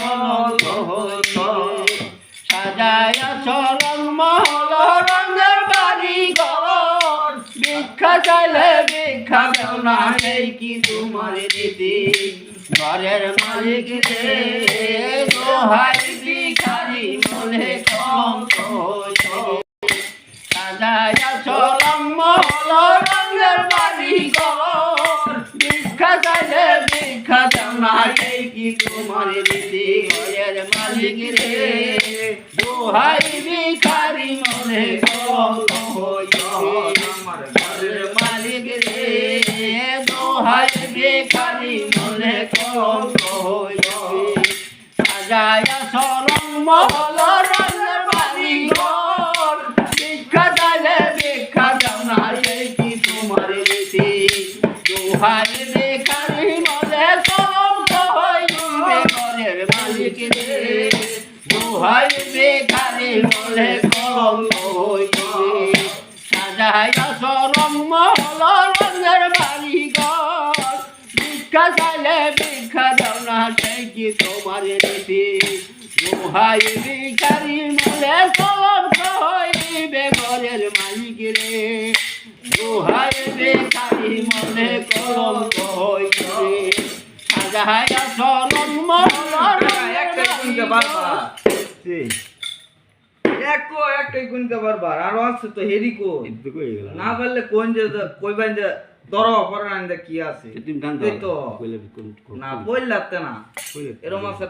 কলঙ্ক হইবে সাজায়া চরণ মহল রঙের বাড়ি ঘর ভিক্ষা চাইলে ভিক্ষা দেও না এই কি তোমার রীতি ঘরের মালিক রে দোহাই ভিখারি মনে কলঙ্ক হইবে সাজায়া চরণ মহল রঙের বাড়ি ঘর ভিক্ষা চাইলে ভিক্ষা দেও না এই কি তোমার রীতি ঘরের মালিক রে দোহাই ভিখারি মনে কলঙ্ক হইবে আমার ঘরের মালিক রে দোহাই ভিখারি মনে কলঙ্ক হইবে সাজায়া চরণ মহল রঙের বাড়ি ঘর ভিক্ষা চাইলে ভিক্ষা দাও না এই কি তোমার রীতি দোহাই ভিখারি মনে কলঙ্ক হইবে ঘরের মালিক রে দোহাই ভিখারি মনে কলঙ্ক হইবে সাজায়া চরণ মহল রঙের বাড়ি ঘর ভিক্ষা চাইলে ভিক্ষা দাও না সেই কি তোমার রীতি দোহাই ভিখারি মনে কলঙ্ক হইবে ঘরের মালিক রে দোহাই ভিখারি মনে কলঙ্ক হইবে সাজায়া চরণ মহল একটাই গুনতে পারবা একটাই গুনতে পারবা আর আছে তো হেরি কো না পারলে কোন যে কইবেন যে দরো পরান কি আছে তুমি গান তো না বললাতে না এরকম আছে